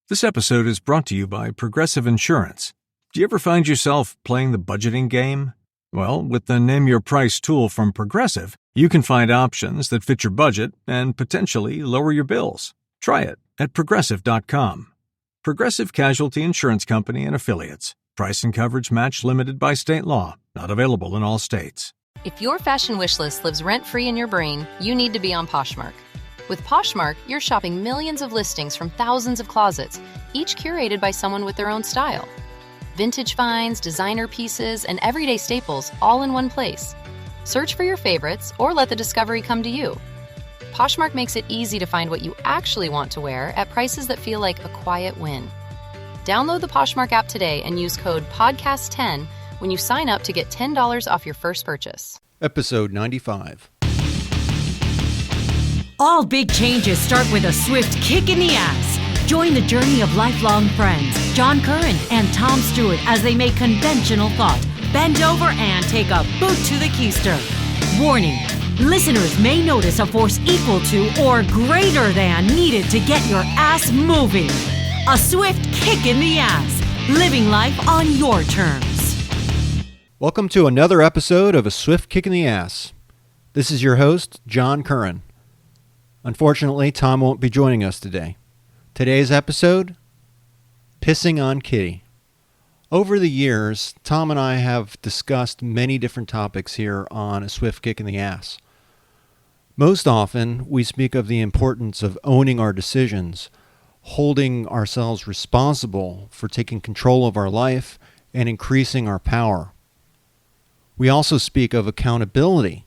This episode is brought to you by Progressive Insurance. Do you ever find yourself playing the budgeting game? Well, with the Name Your Price tool from Progressive, you can find options that fit your budget and potentially lower your bills. Try it at Progressive.com. Progressive Casualty Insurance Company and Affiliates. Price and coverage match limited by state law. Not available in all states. If your fashion wish list lives rent-free in your brain, you need to be on Poshmark. With Poshmark, you're shopping millions of listings from thousands of closets, each curated by someone with their own style. Vintage finds, designer pieces, and everyday staples all in one place. Search for your favorites or let the discovery come to you. Poshmark makes it easy to find what you actually want to wear at prices that feel like a quiet win. Download the Poshmark app today and use code PODCAST10 when you sign up to get $10 off your first purchase. Episode 95. All big changes start with a swift kick in the ass. Join the journey of lifelong friends, John Curran and Tom Stewart, as they make conventional thought bend over and take a boot to the keister. Warning, listeners may notice a force equal to or greater than needed to get your ass moving. A swift kick in the ass, living life on your terms. Welcome to another episode of A Swift Kick in the Ass. This is your host, John Curran. Unfortunately, Tom won't be joining us today. Today's episode, Pissing on Kitty. Over the years, Tom and I have discussed many different topics here on A Swift Kick in the Ass. Most often, we speak of the importance of owning our decisions, holding ourselves responsible for taking control of our life and increasing our power. We also speak of accountability.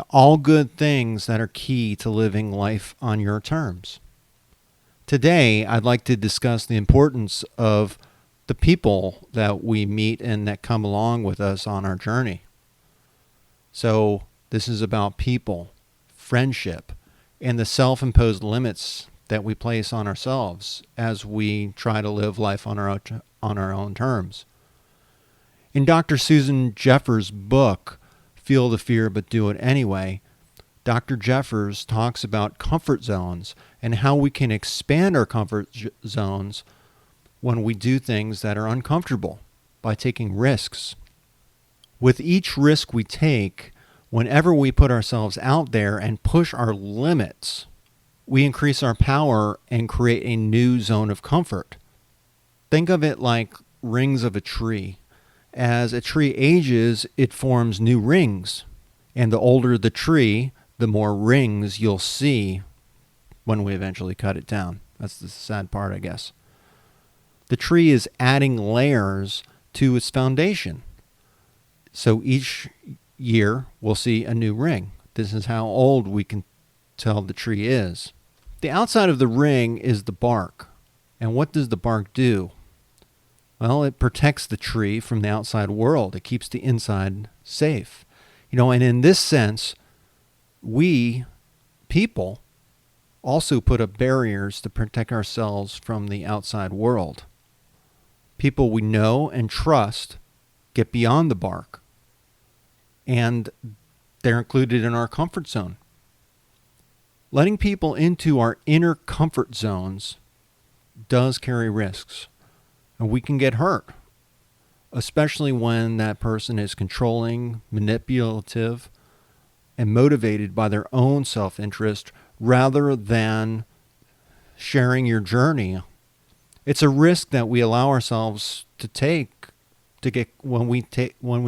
All good things that are key to living life on your terms. Today, I'd like to discuss the importance of the people that we meet and that come along with us on our journey. So, this is about people, friendship, and the self-imposed limits that we place on ourselves as we try to live life on our own terms. In Dr. Susan Jeffers' book, Feel the Fear But Do It Anyway, Dr. Jeffers talks about comfort zones and how we can expand our comfort zones when we do things that are uncomfortable by taking risks. With each risk we take, whenever we put ourselves out there and push our limits, we increase our power and create a new zone of comfort. Think of it like rings of a tree. As a tree ages, it forms new rings. And the older the tree, the more rings you'll see when we eventually cut it down. That's the sad part, I guess. The tree is adding layers to its foundation. So each year, we'll see a new ring. This is how old we can tell the tree is. The outside of the ring is the bark. And what does the bark do? Well, it protects the tree from the outside world. It keeps the inside safe. And in this sense, we, people, also put up barriers to protect ourselves from the outside world. People we know and trust get beyond the bark, and they're included in our comfort zone. Letting people into our inner comfort zones does carry risks. And we can get hurt, especially when that person is controlling, manipulative, and motivated by their own self-interest rather than sharing your journey. It's a risk that we allow ourselves to take when we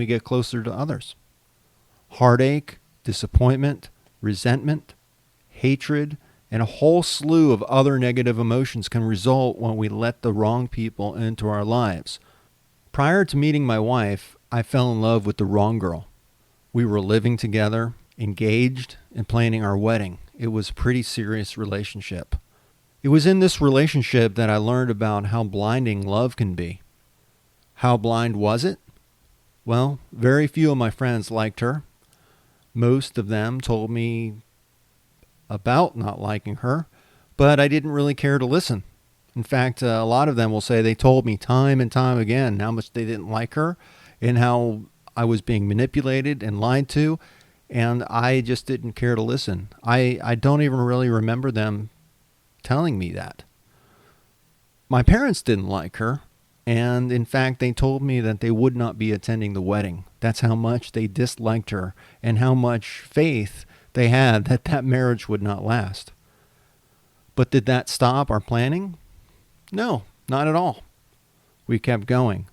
get closer to others. Heartache, disappointment, resentment, hatred, and a whole slew of other negative emotions can result when we let the wrong people into our lives. Prior to meeting my wife, I fell in love with the wrong girl. We were living together, engaged, and planning our wedding. It was a pretty serious relationship. It was in this relationship that I learned about how blinding love can be. How blind was it? Well, very few of my friends liked her. Most of them told me about not liking her, but I didn't really care to listen. In fact, a lot of them will say they told me time and time again how much they didn't like her and how I was being manipulated and lied to, and I just didn't care to listen. I don't even really remember them telling me that. My parents didn't like her, and in fact, they told me that they would not be attending the wedding. That's how much they disliked her and how much faith they had that that marriage would not last. But did that stop our planning? No, not at all. We kept going.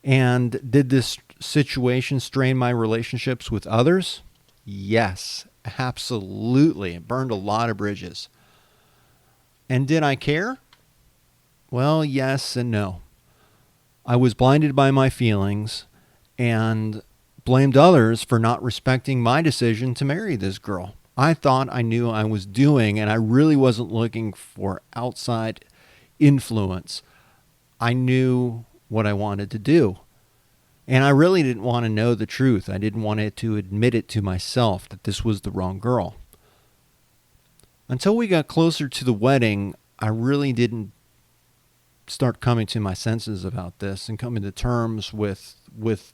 And did this situation strain my relationships with others? Yes, absolutely. It burned a lot of bridges. And did I care? Well, yes and no. I was blinded by my feelings and blamed others for not respecting my decision to marry this girl. I thought I knew what I was doing, and I really wasn't looking for outside influence. I knew what I wanted to do. And I really didn't want to know the truth. I didn't want to admit it to myself that this was the wrong girl. Until we got closer to the wedding, I really didn't start coming to my senses about this and coming to terms with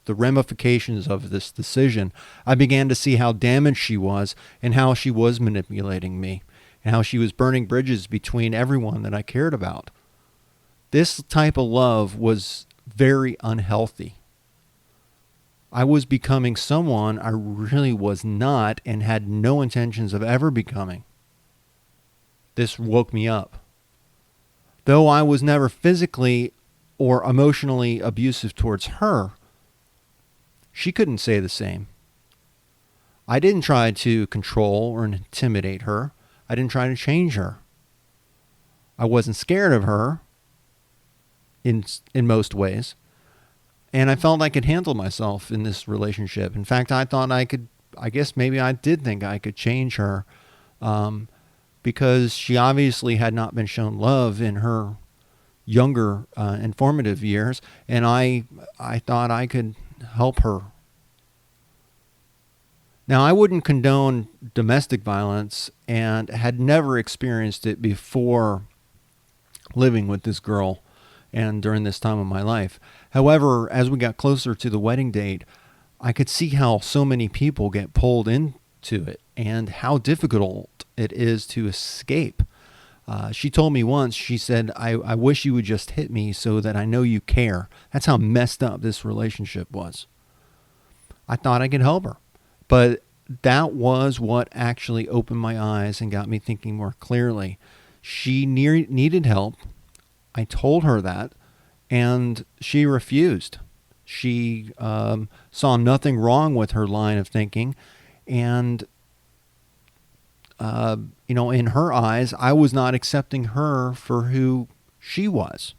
the ramifications of this decision. I began to see how damaged she was and how she was manipulating me and how she was burning bridges between everyone that I cared about. This type of love was very unhealthy. I was becoming someone I really was not and had no intentions of ever becoming. This woke me up. Though I was never physically or emotionally abusive towards her, she couldn't say the same. I didn't try to control or intimidate her. I didn't try to change her. I wasn't scared of her in most ways. And I felt I could handle myself in this relationship. In fact, I thought I could, I guess maybe I did think I could change her because she obviously had not been shown love in her younger and formative years. And I thought I could help her. Now, I wouldn't condone domestic violence and had never experienced it before living with this girl and during this time of my life. However, as we got closer to the wedding date, I could see how so many people get pulled into it and how difficult it is to escape. She told me once, she said, I wish you would just hit me so that I know you care. That's how messed up this relationship was. I thought I could help her. But that was what actually opened my eyes and got me thinking more clearly. She needed help. I told her that, and she refused. She saw nothing wrong with her line of thinking, and in her eyes, I was not accepting her for who she was.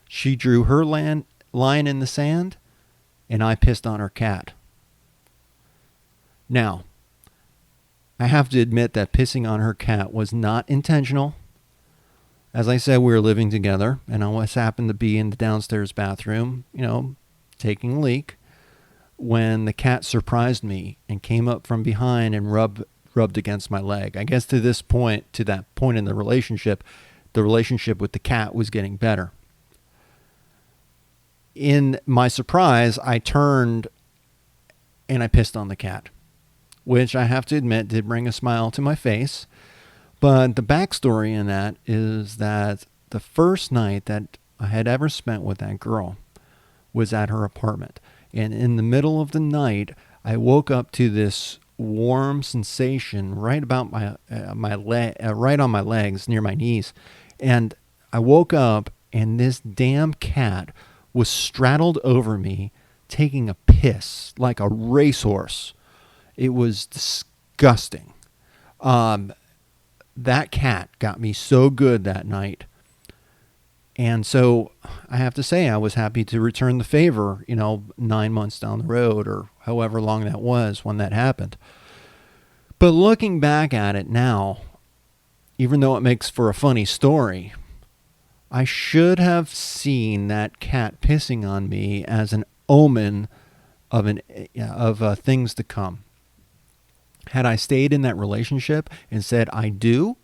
She drew her line in the sand, and I pissed on her cat. Now, I have to admit that pissing on her cat was not intentional. As I said, we were living together, and I always happened to be in the downstairs bathroom, taking a leak, when the cat surprised me and came up from behind and rubbed against my leg. I guess to that point in the relationship with the cat was getting better. In my surprise, I turned and I pissed on the cat, which I have to admit did bring a smile to my face. But the backstory in that is that the first night that I had ever spent with that girl was at her apartment. And in the middle of the night, I woke up to this warm sensation right about right on my legs, near my knees. And I woke up, and this damn cat was straddled over me, taking a piss like a racehorse. It was disgusting. That cat got me so good that night. And so I have to say I was happy to return the favor, 9 months down the road or however long that was when that happened. But looking back at it now, even though it makes for a funny story, I should have seen that cat pissing on me as an omen of things to come. Had I stayed in that relationship and said, I do,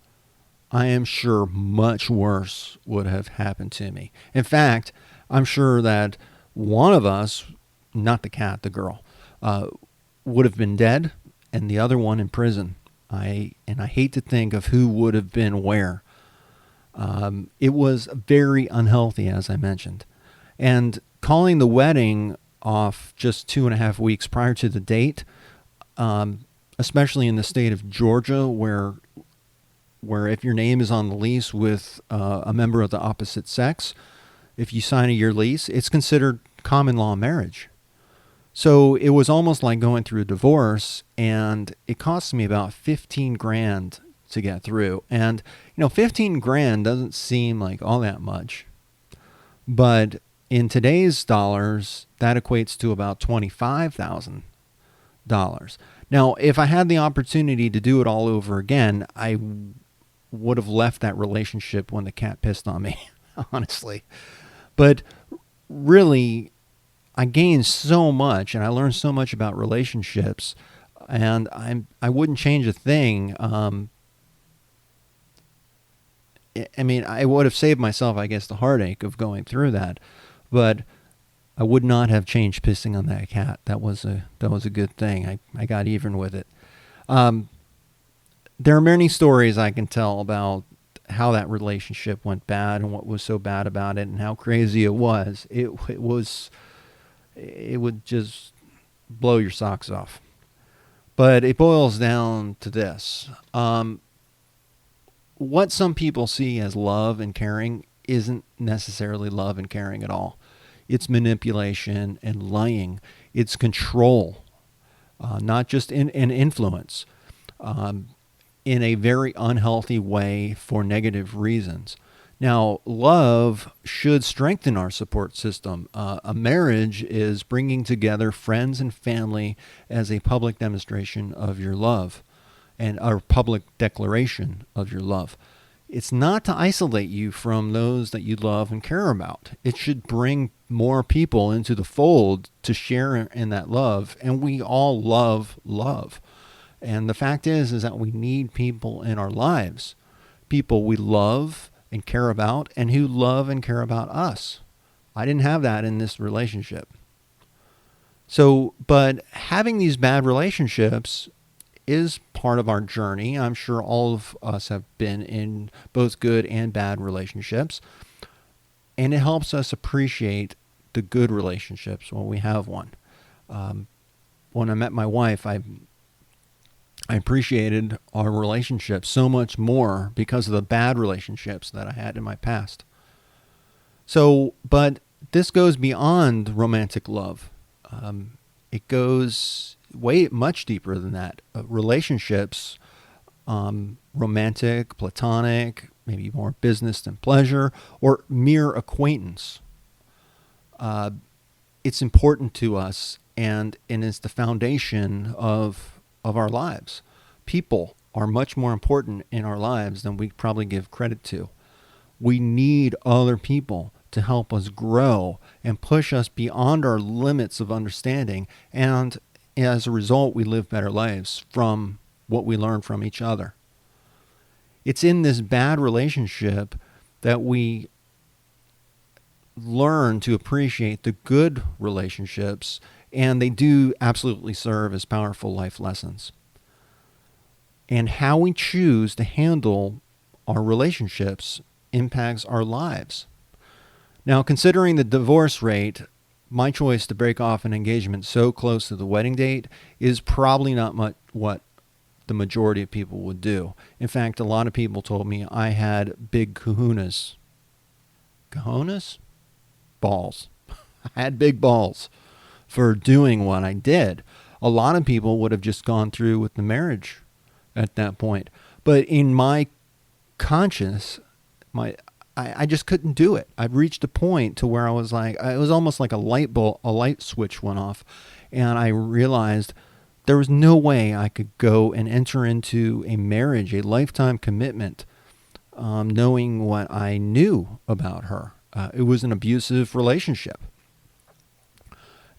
I am sure much worse would have happened to me. In fact, I'm sure that one of us, not the cat, the girl, would have been dead and the other one in prison. I hate to think of who would have been where. It was very unhealthy, as I mentioned. And calling the wedding off just 2.5 weeks prior to the date, especially in the state of Georgia, where if your name is on the lease with a member of the opposite sex, if you sign a year lease, it's considered common law marriage. So it was almost like going through a divorce, and it cost me about 15 grand to get through. And, 15 grand doesn't seem like all that much. But in today's dollars, that equates to about $25,000. Now, if I had the opportunity to do it all over again, I would have left that relationship when the cat pissed on me, honestly. But really, I gained so much, and I learned so much about relationships, and I wouldn't change a thing. I would have saved myself, I guess, the heartache of going through that, but I would not have changed pissing on that cat. That was a good thing. I got even with it. There are many stories I can tell about how that relationship went bad and what was so bad about it and how crazy it was. It would just blow your socks off. But it boils down to this. What some people see as love and caring isn't necessarily love and caring at all. It's manipulation and lying. It's control, not just an influence, in a very unhealthy way for negative reasons. Now, love should strengthen our support system. A marriage is bringing together friends and family as a public demonstration of your love and our public declaration of your love. It's not to isolate you from those that you love and care about. It should bring more people into the fold to share in that love. And we all love love. And the fact is that we need people in our lives, people we love and care about, and who love and care about us. I didn't have that in this relationship. So, but having these bad relationships is part of our journey. I'm sure all of us have been in both good and bad relationships. And it helps us appreciate the good relationships when we have one. When I met my wife, I appreciated our relationship so much more because of the bad relationships that I had in my past. So, but this goes beyond romantic love. It goes much deeper than that. Relationships, romantic, platonic, maybe more business than pleasure, or mere acquaintance. It's important to us, and it's the foundation of our lives. People are much more important in our lives than we probably give credit to. We need other people to help us grow and push us beyond our limits of understanding. And as a result, we live better lives from what we learn from each other. It's in this bad relationship that we learn to appreciate the good relationships, and they do absolutely serve as powerful life lessons. And how we choose to handle our relationships impacts our lives. Now, considering the divorce rate, my choice to break off an engagement so close to the wedding date is probably not much what the majority of people would do. In fact, a lot of people told me I had big kahunas. Kahunas? Balls. I had big balls for doing what I did. A lot of people would have just gone through with the marriage at that point. But in my conscience, I just couldn't do it. I'd reached a point to where I was like, it was almost like a light switch went off. And I realized there was no way I could go and enter into a marriage, a lifetime commitment, knowing what I knew about her. It was an abusive relationship.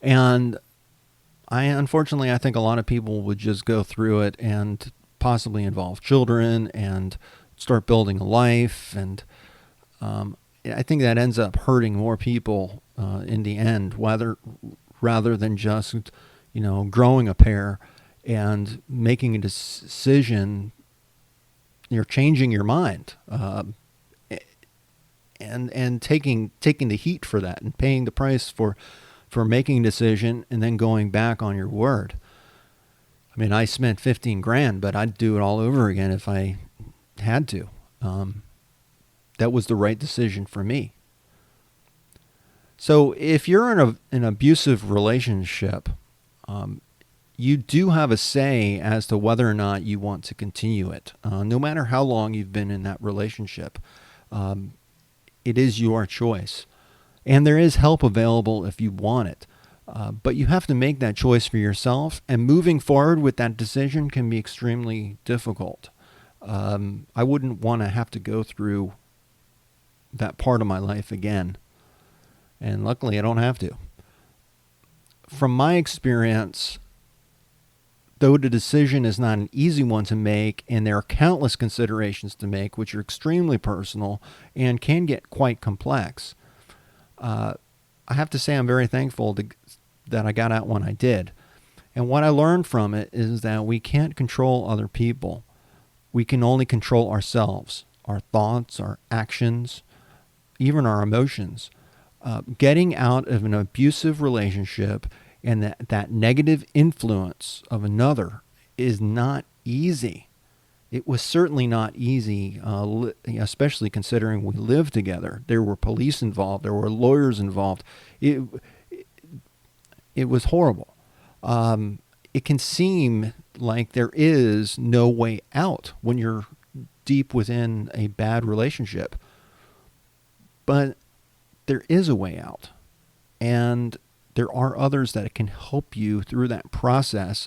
And unfortunately, I think a lot of people would just go through it and possibly involve children and start building a life. And I think that ends up hurting more people in the end, rather than just, growing a pair and making a decision. You're changing your mind. and taking the heat for that and paying the price for making a decision and then going back on your word. I mean, I spent 15 grand, but I'd do it all over again if I had to. That was the right decision for me. So if you're in an abusive relationship, you do have a say as to whether or not you want to continue it. No matter how long you've been in that relationship, it is your choice. And there is help available if you want it. But you have to make that choice for yourself, and moving forward with that decision can be extremely difficult. I wouldn't want to have to go through that part of my life again. And luckily, I don't have to. From my experience, though the decision is not an easy one to make, and there are countless considerations to make, which are extremely personal and can get quite complex, I have to say I'm very thankful that I got out when I did. And what I learned from it is that we can't control other people. We can only control ourselves, our thoughts, our actions, even our emotions. Getting out of an abusive relationship and that negative influence of another is not easy. It was certainly not easy, especially considering we lived together. There were police involved. There were lawyers involved. It was horrible. It can seem like there is no way out when you're deep within a bad relationship. But there is a way out. And there are others that can help you through that process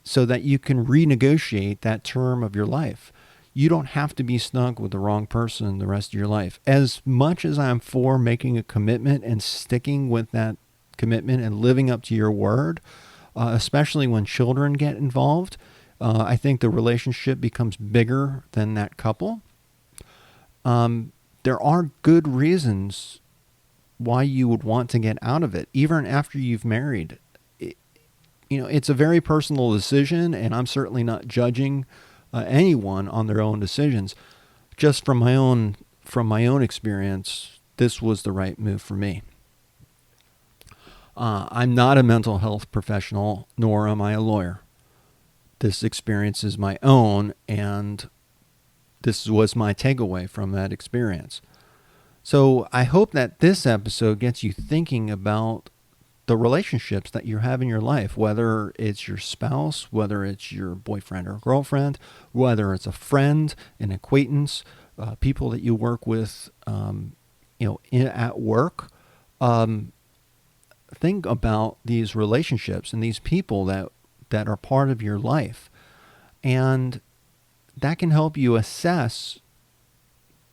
so that you can renegotiate that term of your life. You don't have to be stuck with the wrong person the rest of your life. As much as I'm for making a commitment and sticking with that commitment and living up to your word, especially when children get involved, I think the relationship becomes bigger than that couple. There are good reasons why you would want to get out of it, even after you've married. It's a very personal decision, and I'm certainly not judging anyone on their own decisions. Just from my own experience, this was the right move for me. I'm not a mental health professional, nor am I a lawyer. This experience is my own, and this was my takeaway from that experience. So I hope that this episode gets you thinking about the relationships that you have in your life, whether it's your spouse, whether it's your boyfriend or girlfriend, whether it's a friend, an acquaintance, people that you work with, at work. Think about these relationships and these people that are part of your life. And that can help you assess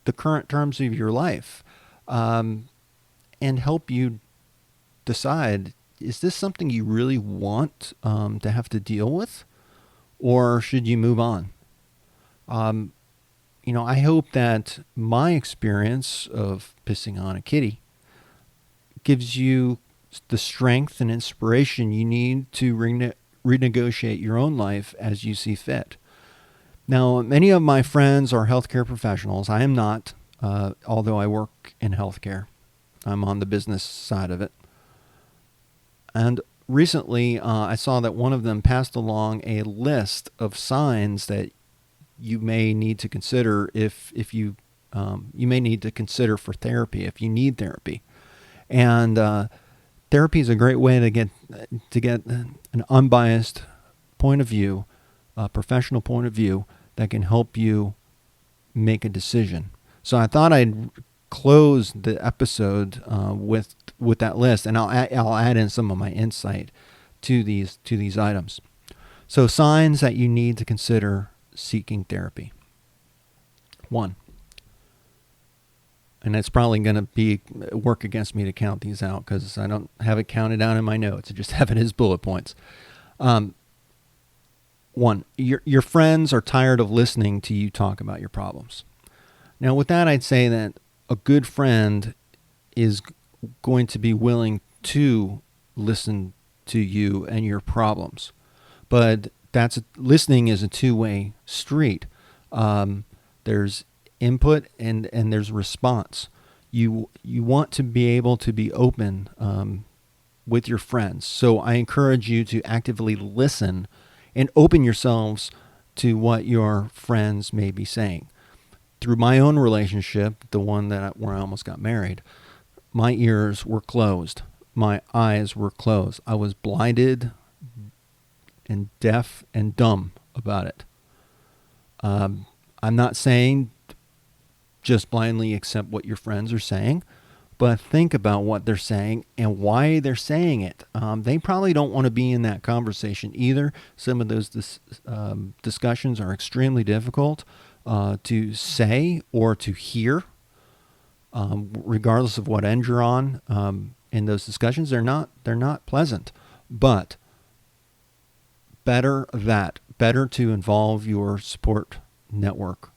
the current terms of your life, and help you decide, is this something you really want to have to deal with, or should you move on? I hope that my experience of pissing on a kitty gives you the strength and inspiration you need to renegotiate your own life as you see fit. Now, many of my friends are healthcare professionals. I am not, although I work in healthcare. I'm on the business side of it. And recently, I saw that one of them passed along a list of signs that you may need to consider if you may need to consider for therapy if you need therapy. And therapy is a great way to get an unbiased point of view, a professional point of view that can help you make a decision. So I thought I'd close the episode with that list, and I'll add in some of my insight to these items. So signs that you need to consider seeking therapy. 1. And it's probably going to be work against me to count these out because I don't have it counted down in my notes. I just have it as bullet points. 1, your friends are tired of listening to you talk about your problems. Now, with that, I'd say that a good friend is going to be willing to listen to you and your problems. But listening is a two-way street. There's input and there's response. You want to be able to be open with your friends. So I encourage you to actively listen and open yourselves to what your friends may be saying. Through my own relationship, the one where I almost got married, my ears were closed. My eyes were closed. I was blinded and deaf and dumb about it. I'm not saying just blindly accept what your friends are saying, but think about what they're saying and why they're saying it. They probably don't want to be in that conversation either. Some of those discussions are extremely difficult to say or to hear, regardless of what end you're on. In those discussions, they're not pleasant, but better to involve your support network,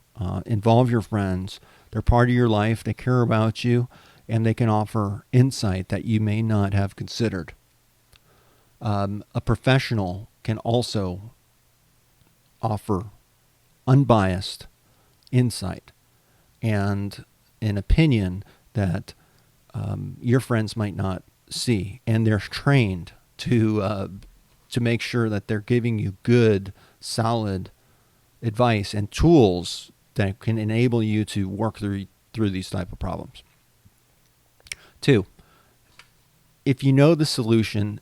involve your friends. They're part of your life. They care about you, and they can offer insight that you may not have considered. A professional can also offer unbiased insight and an opinion that your friends might not see, and they're trained to make sure that they're giving you good, solid advice and tools that can enable you to work through these type of problems. 2, if you know the solution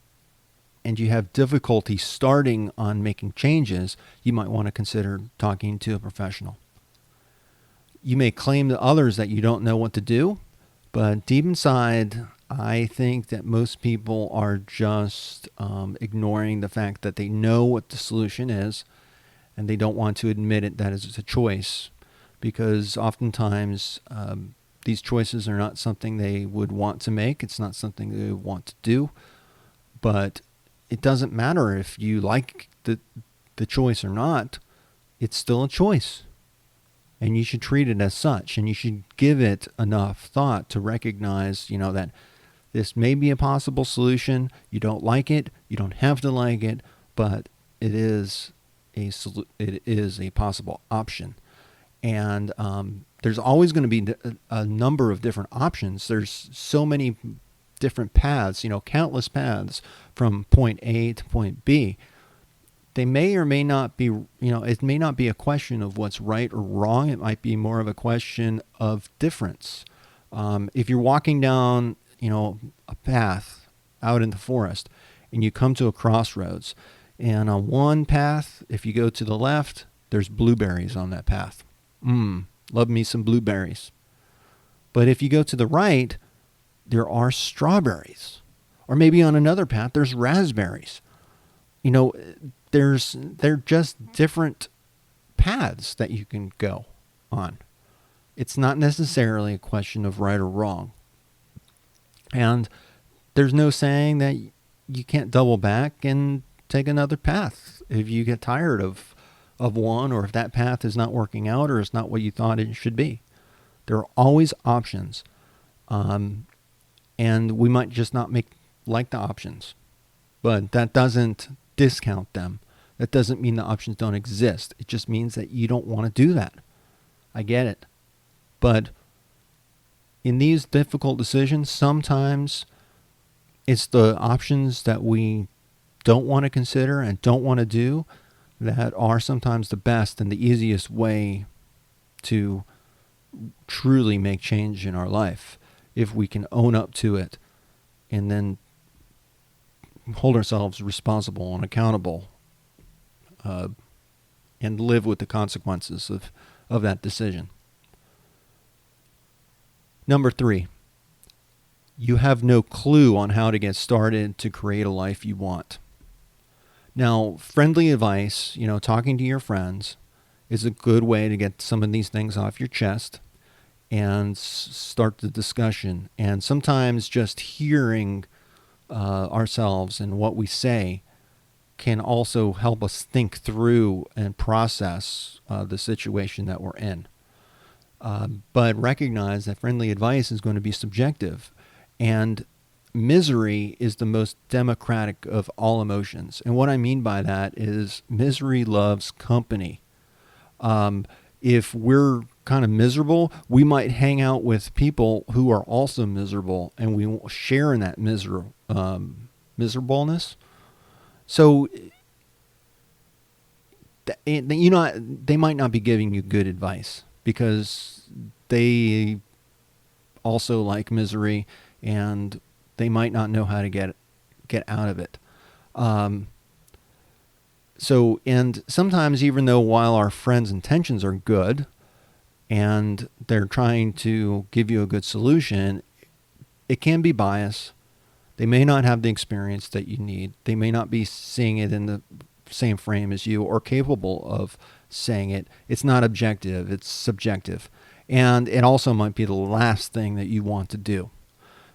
and you have difficulty starting on making changes, you might want to consider talking to a professional. You may claim to others that you don't know what to do, but deep inside, I think that most people are just ignoring the fact that they know what the solution is, and they don't want to admit it, that it's a choice, because oftentimes these choices are not something they would want to make. It's not something they would want to do, but it doesn't matter if you like the choice or not. It's still a choice, and you should treat it as such, and you should give it enough thought to recognize, that this may be a possible solution. You don't like it. You don't have to like it, but it is a possible option. And there's always going to be a number of different options. There's so many different paths, countless paths from point A to point B. They may or may not be, it may not be a question of what's right or wrong. It might be more of a question of difference. If you're walking down, a path out in the forest, and you come to a crossroads, and on one path, if you go to the left, there's blueberries on that path. Love me some blueberries. But if you go to the right, there are strawberries. Or maybe on another path, there's raspberries. They're just different paths that you can go on. It's not necessarily a question of right or wrong. And there's no saying that you can't double back and take another path if you get tired of one, or if that path is not working out, or it's not what you thought it should be. There are always options. And we might just not like the options. But that doesn't discount them. That doesn't mean the options don't exist. It just means that you don't want to do that. I get it. But in these difficult decisions, sometimes it's the options that we don't want to consider and don't want to do that are sometimes the best and the easiest way to truly make change in our life, if we can own up to it and then hold ourselves responsible and accountable, and live with the consequences of that decision. Number 3, you have no clue on how to get started to create a life you want. Now, friendly advice, talking to your friends is a good way to get some of these things off your chest and start the discussion. And sometimes just hearing ourselves and what we say can also help us think through and process the situation that we're in. But recognize that friendly advice is going to be subjective, and misery is the most democratic of all emotions. And what I mean by that is misery loves company. If we're kind of miserable, we might hang out with people who are also miserable, and we will share in that miserableness. So, they might not be giving you good advice because they also like misery, and they might not know how to get out of it. So, and sometimes, even though while our friends' intentions are good and they're trying to give you a good solution, it can be bias. They may not have the experience that you need. They may not be seeing it in the same frame as you or capable of saying it. It's not objective, it's subjective. And it also might be the last thing that you want to do.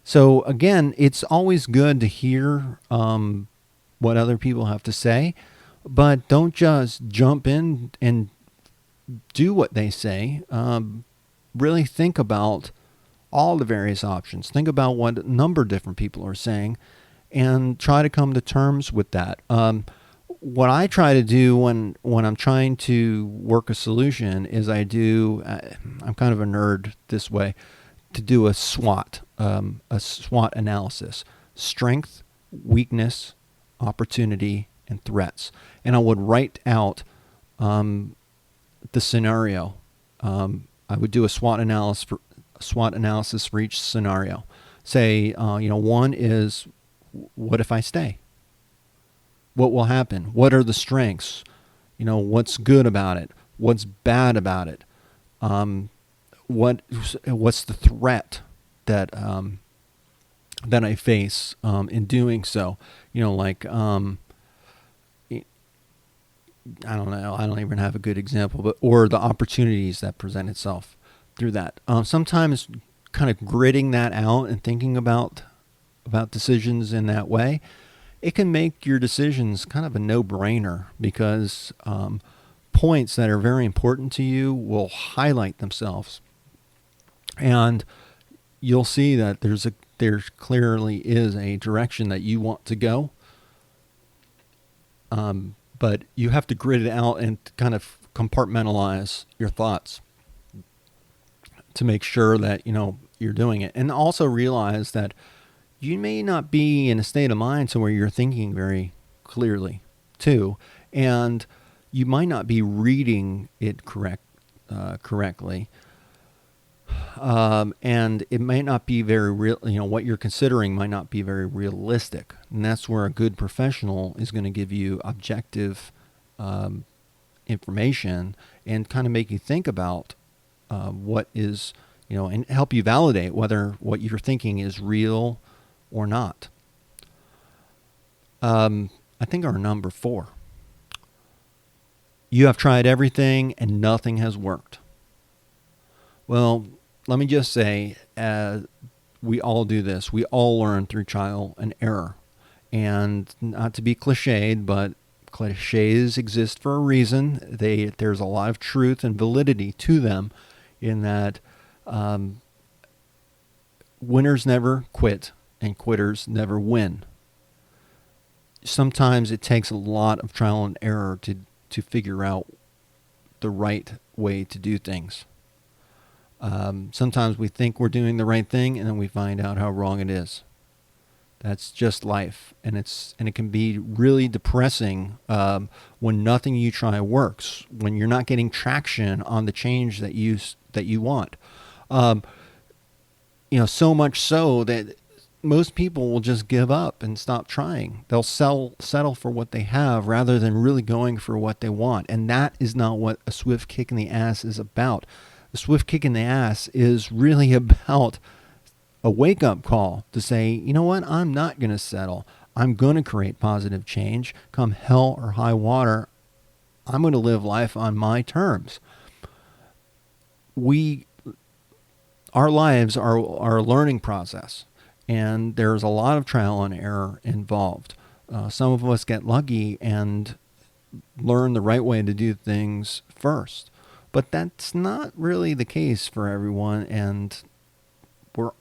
So again, it's always good to hear what other people have to say, but don't just jump in and do what they say. Really think about all the various options. Think about what a number of different people are saying and try to come to terms with that. What I try to do when I'm trying to work a solution is I'm kind of a nerd this way, to do a SWOT analysis: strength, weakness, opportunity, and threats. And I would write out the scenario. I would do a SWOT analysis for each scenario. Say, one is, what if I stay? What will happen? What are the strengths? What's good about it? What's bad about it? What's the threat that I face in doing so? I don't know. I don't even have a good example, or the opportunities that present itself through that. Sometimes kind of gritting that out and thinking about decisions in that way, it can make your decisions kind of a no-brainer, because points that are very important to you will highlight themselves, and you'll see that there clearly is a direction that you want to go. But you have to grit it out and kind of compartmentalize your thoughts to make sure that you're doing it, and also realize that you may not be in a state of mind to where you're thinking very clearly too, and you might not be reading it correctly, and it may not be very real. What you're considering might not be very realistic, and that's where a good professional is going to give you objective information and kind of make you think about what is, and help you validate whether what you're thinking is real or not. I think our number 4. You have tried everything and nothing has worked. Well, let me just say, we all do this. We all learn through trial and error. And not to be cliched, but cliches exist for a reason. There's a lot of truth and validity to them, in that winners never quit and quitters never win. Sometimes it takes a lot of trial and error to figure out the right way to do things. Sometimes we think we're doing the right thing, and then we find out how wrong it is. That's just life, and it can be really depressing when nothing you try works, when you're not getting traction on the change that you want. So much so that most people will just give up and stop trying. They'll settle for what they have rather than really going for what they want, and that is not what a swift kick in the ass is about. The swift kick in the ass is really about a wake-up call to say, you know what, I'm not going to settle. I'm going to create positive change. Come hell or high water, I'm going to live life on my terms. Our lives are a learning process, and there's a lot of trial and error involved. Some of us get lucky and learn the right way to do things first, but that's not really the case for everyone, and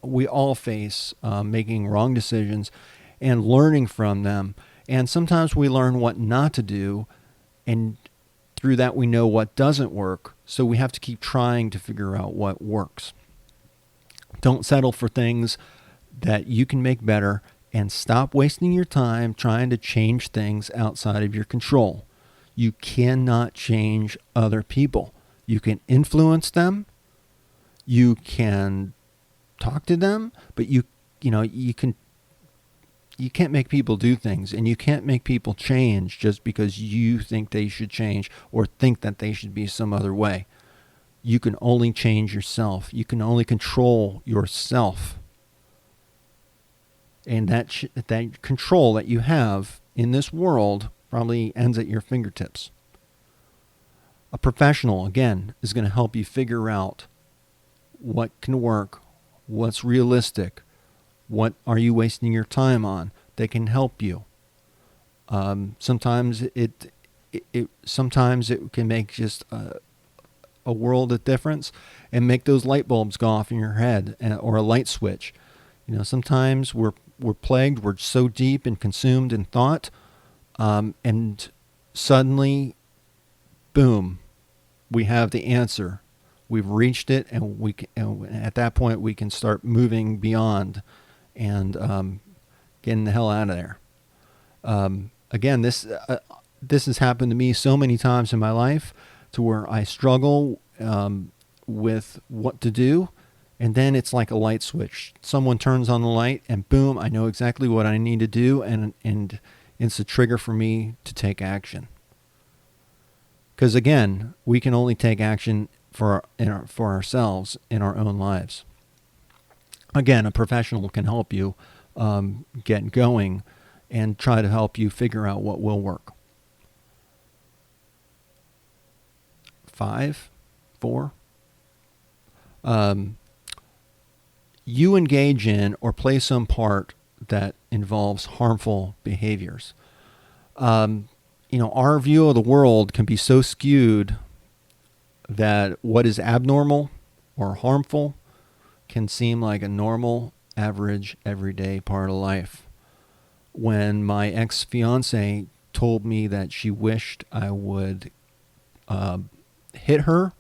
we all face making wrong decisions and learning from them. And sometimes we learn what not to do, and through that we know what doesn't work, so we have to keep trying to figure out what works. Don't settle for things that you can make better, and stop wasting your time trying to change things outside of your control. You cannot change other people. You can influence them, you can talk to them, but you can't make people do things, and you can't make people change just because you think they should change or think that they should be some other way. You can only change yourself. You can only control yourself. And that control that you have in this world probably ends at your fingertips. A professional, again, is going to help you figure out what can work, what's realistic, what are you wasting your time on. They can help you. Sometimes it can make just a world of difference and make those light bulbs go off in your head, or a light switch. Sometimes we're plagued, we're so deep and consumed in thought, and suddenly, boom, we have the answer. We've reached it, and at that point we can start moving beyond and getting the hell out of there. Again, this has happened to me so many times in my life, to where I struggle with what to do, and then it's like a light switch. Someone turns on the light, and boom, I know exactly what I need to do, and it's a trigger for me to take action. Because again, we can only take action for ourselves in our own lives. Again, a professional can help you get going and try to help you figure out what will work. 5, 4. You engage in or play some part that involves harmful behaviors. Our view of the world can be so skewed that what is abnormal or harmful can seem like a normal, average, everyday part of life. When my ex-fiance told me that she wished I would hit her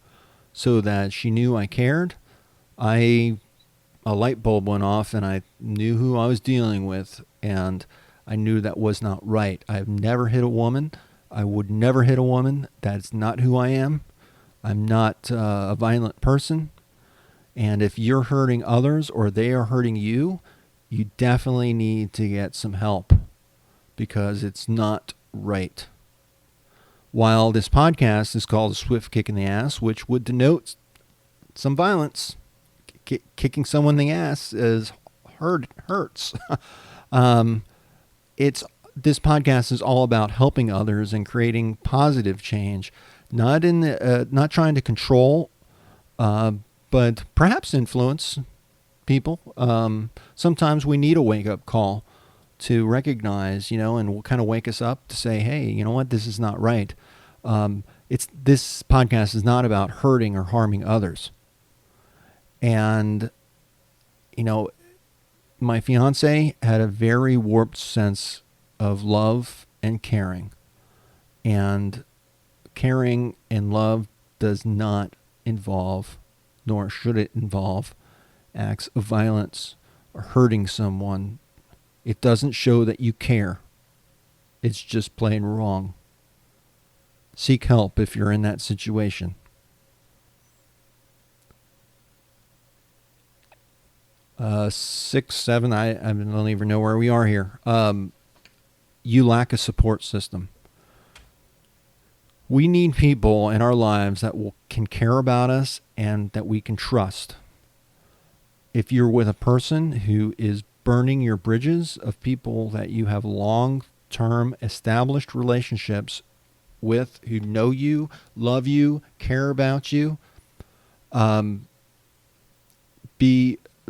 so that she knew I cared, a light bulb went off, and I knew who I was dealing with, and I knew that was not right. I've never hit a woman. I would never hit a woman. That's not who I am. I'm not a violent person. And if you're hurting others or they are hurting you, you definitely need to get some help, because it's not right. While this podcast is called A Swift Kick in the Ass, which would denote some violence, kicking someone in the ass hurts. This podcast is all about helping others and creating positive change, not trying to control, but perhaps influence people. Sometimes we need a wake-up call to recognize, and will kind of wake us up to say, hey, you know what, this is not right. This podcast is not about hurting or harming others. And, my fiance had a very warped sense of love and caring. And caring and love does not involve, nor should it involve, acts of violence or hurting someone. It doesn't show that you care. It's just plain wrong. Seek help if you're in that situation. 6, 7, I don't even know where we are here. You lack a support system. We need people in our lives that can care about us and that we can trust. If you're with a person who is burning your bridges of people that you have long-term established relationships with, who know you, love you, care about you,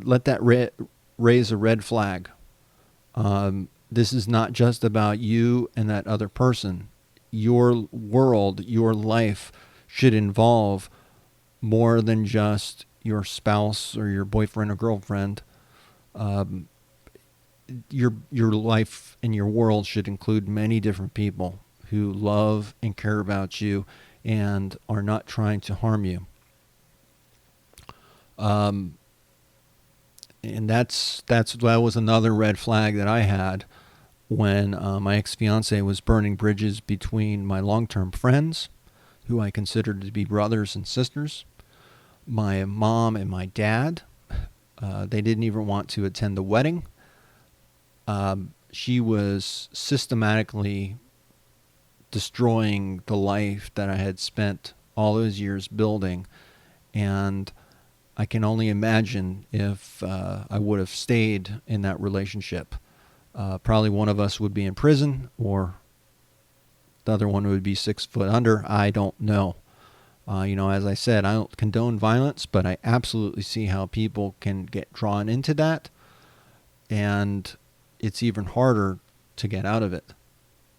let that raise a red flag. This is not just about you and that other person. Your world, your life should involve more than just your spouse or your boyfriend or girlfriend. Your life and your world should include many different people who love and care about you and are not trying to harm you. And that was another red flag that I had when my ex-fiance was burning bridges between my long-term friends, who I considered to be brothers and sisters, my mom and my dad. They didn't even want to attend the wedding. She was systematically destroying the life that I had spent all those years building, and I can only imagine if I would have stayed in that relationship. Probably one of us would be in prison, or the other one would be 6 foot under. I don't know. As I said, I don't condone violence, but I absolutely see how people can get drawn into that, and it's even harder to get out of it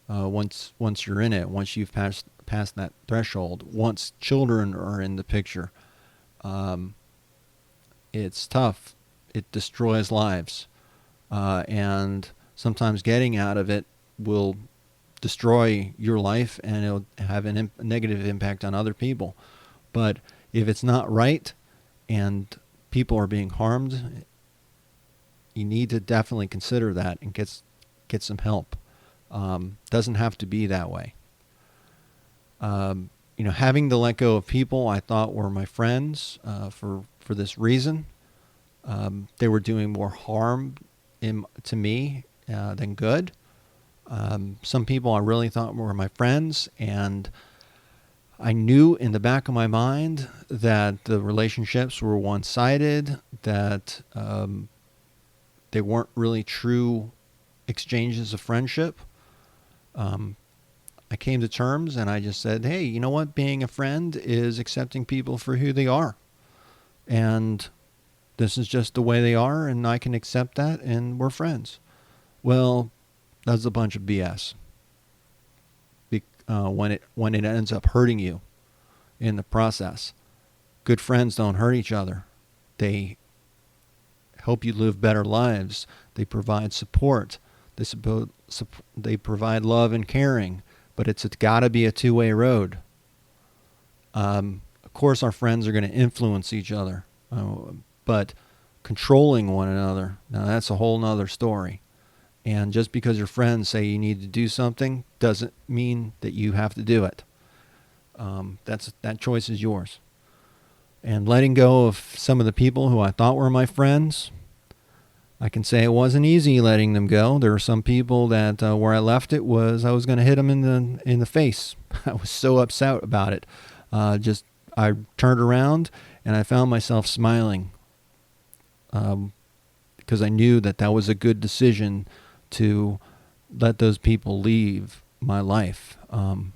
once you're in it, once you've passed that threshold, once children are in the picture. It's tough. It destroys lives. And sometimes getting out of it will destroy your life, and it'll have a negative impact on other people. But if it's not right and people are being harmed, you need to definitely consider that and get some help. Doesn't have to be that way. Having to let go of people I thought were my friends for this reason. They were doing more harm to me than good. Some people I really thought were my friends, and I knew in the back of my mind that the relationships were one-sided, that they weren't really true exchanges of friendship. I came to terms and I just said, hey, you know what? Being a friend is accepting people for who they are. And this is just the way they are, and I can accept that, and we're friends. Well, that's a bunch of BS. When it ends up hurting you in the process. Good friends don't hurt each other. They help you live better lives. They provide support. They provide love and caring. But it's got to be a two-way road. Of course, our friends are going to influence each other. But controlling one another, now that's a whole nother story. And just because your friends say you need to do something doesn't mean that you have to do it. That choice is yours. And letting go of some of the people who I thought were my friends, I can say it wasn't easy letting them go. There were some people that where I left it was I was going to hit them in the face. I was so upset about it. I turned around and I found myself smiling because I knew that was a good decision to let those people leave my life. And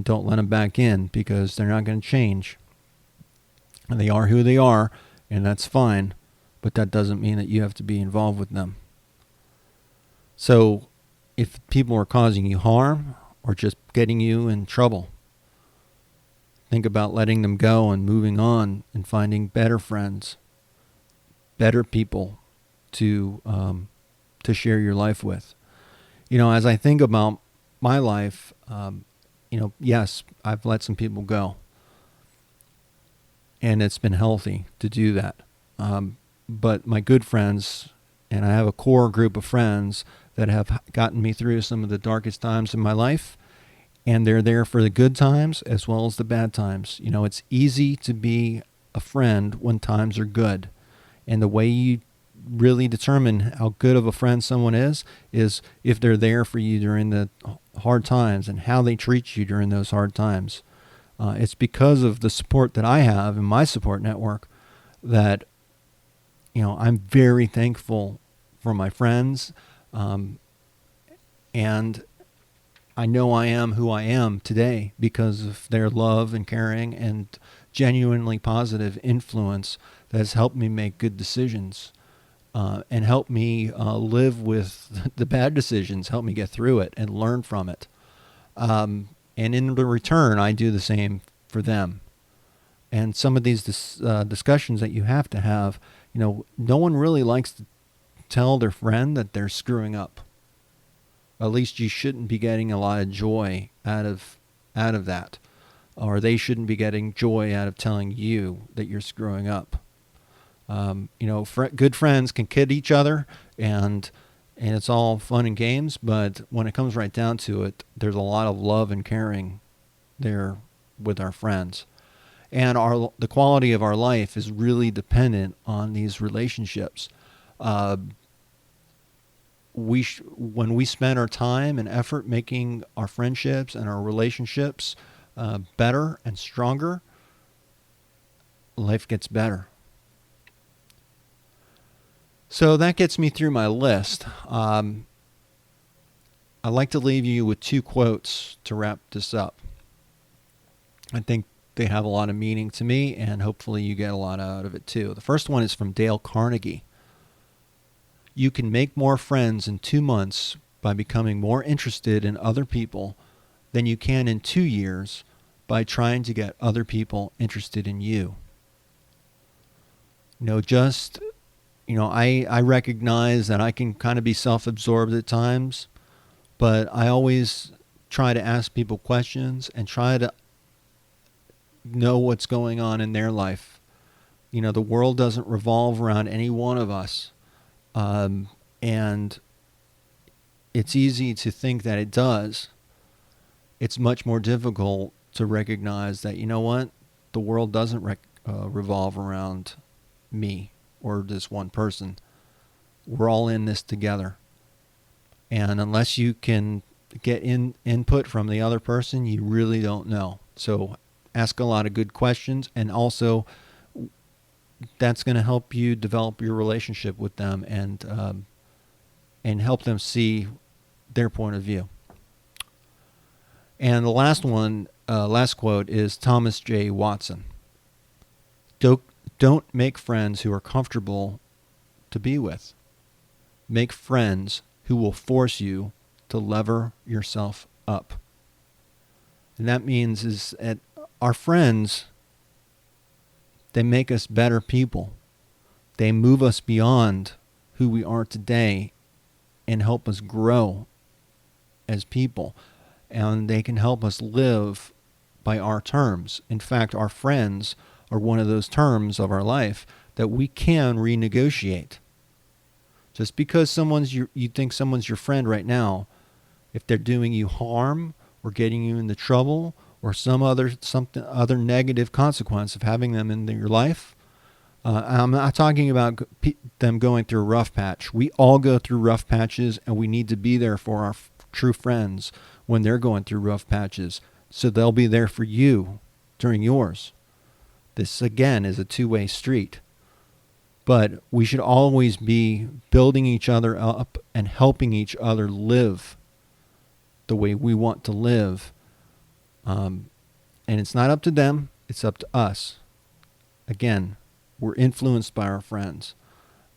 don't let them back in, because they're not going to change. And they are who they are, and that's fine. But that doesn't mean that you have to be involved with them. So if people are causing you harm or just getting you in trouble, think about letting them go and moving on and finding better friends, better people to share your life with. As I think about my life, yes, I've let some people go. And it's been healthy to do that. But my good friends, and I have a core group of friends that have gotten me through some of the darkest times in my life, and they're there for the good times as well as the bad times. It's easy to be a friend when times are good. And the way you really determine how good of a friend someone is if they're there for you during the hard times and how they treat you during those hard times. It's because of the support that I have in my support network that I'm very thankful for my friends, and I know I am who I am today because of their love and caring and genuinely positive influence that has helped me make good decisions and helped me live with the bad decisions, help me get through it and learn from it. And in the return, I do the same for them. And some of these discussions that you have to have, no one really likes to tell their friend that they're screwing up. At least you shouldn't be getting a lot of joy out of out of that, or they shouldn't be getting joy out of telling you that you're screwing up. Good friends can kid each other, and it's all fun and games, but when it comes right down to it, there's a lot of love and caring there with our friends. And the quality of our life is really dependent on these relationships. When we spend our time and effort making our friendships and our relationships better and stronger, life gets better. So that gets me through my list. I'd like to leave you with 2 quotes to wrap this up. I think they have a lot of meaning to me, and hopefully you get a lot out of it too. The first one is from Dale Carnegie. You can make more friends in 2 months by becoming more interested in other people than you can in 2 years by trying to get other people interested in you. I recognize that I can kind of be self-absorbed at times, but I always try to ask people questions and try to know what's going on in their life. The world doesn't revolve around any one of us. And it's easy to think that it does. It's much more difficult to recognize that, the world doesn't revolve around me or this one person. We're all in this together. And unless you can get input from the other person, you really don't know. So ask a lot of good questions, and also that's going to help you develop your relationship with them and help them see their point of view. And the last quote is Thomas J. Watson. Don't make friends who are comfortable to be with. Make friends who will force you to lever yourself up. And that means is that our friends, they make us better people. They move us beyond who we are today and help us grow as people. And they can help us live by our terms. In fact, our friends are one of those terms of our life that we can renegotiate. Just because you think someone's your friend right now, if they're doing you harm or getting you into trouble or some other negative consequence of having them in your life, I'm not talking about them going through a rough patch. We all go through rough patches, and we need to be there for our true friends when they're going through rough patches, so they'll be there for you during yours. This, again, is a two-way street. But we should always be building each other up and helping each other live the way we want to live. And it's not up to them, it's up to us. Again, we're influenced by our friends,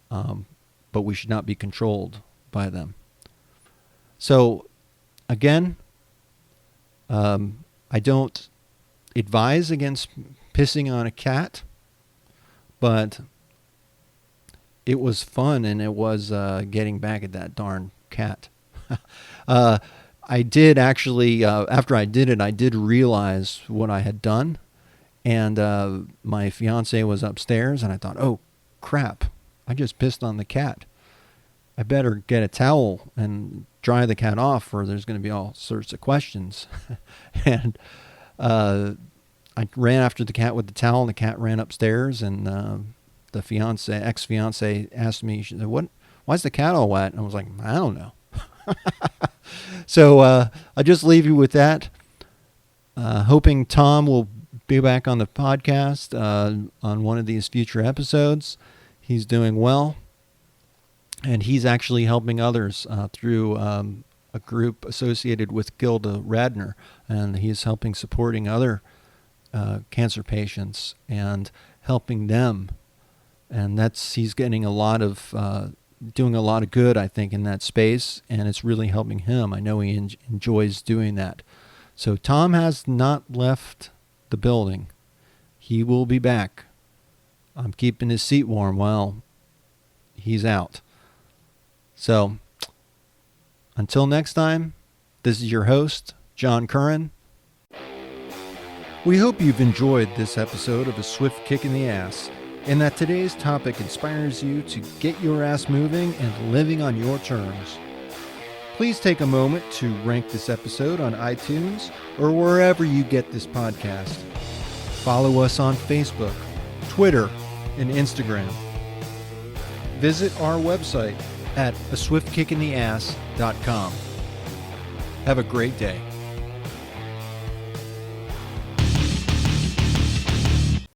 but we should not be controlled by them. So, again, I don't advise against pissing on a cat, but it was fun, and it was getting back at that darn cat. I did actually, after I did it, I did realize what I had done. And my fiance was upstairs, and I thought, oh, crap, I just pissed on the cat. I better get a towel and dry the cat off, or there's going to be all sorts of questions. And I ran after the cat with the towel, and the cat ran upstairs, and the ex-fiance asked me, she said, why's the cat all wet? And I was like, I don't know. So I'll just leave you with that. Hoping Tom will be back on the podcast on one of these future episodes. He's doing well, and he's actually helping others through a group associated with Gilda Radner, and he's supporting other cancer patients and helping them. And he's getting a lot of doing a lot of good, I think, in that space, and it's really helping him. I know he enjoys doing that. So Tom has not left the building. He will be back. I'm keeping his seat warm while he's out. So until next time, this is your host, John Curran. We hope you've enjoyed this episode of A Swift Kick in the Ass, and that today's topic inspires you to get your ass moving and living on your terms. Please take a moment to rank this episode on iTunes or wherever you get this podcast. Follow us on Facebook, Twitter, and Instagram. Visit our website at aswiftkickintheass.com. Have a great day.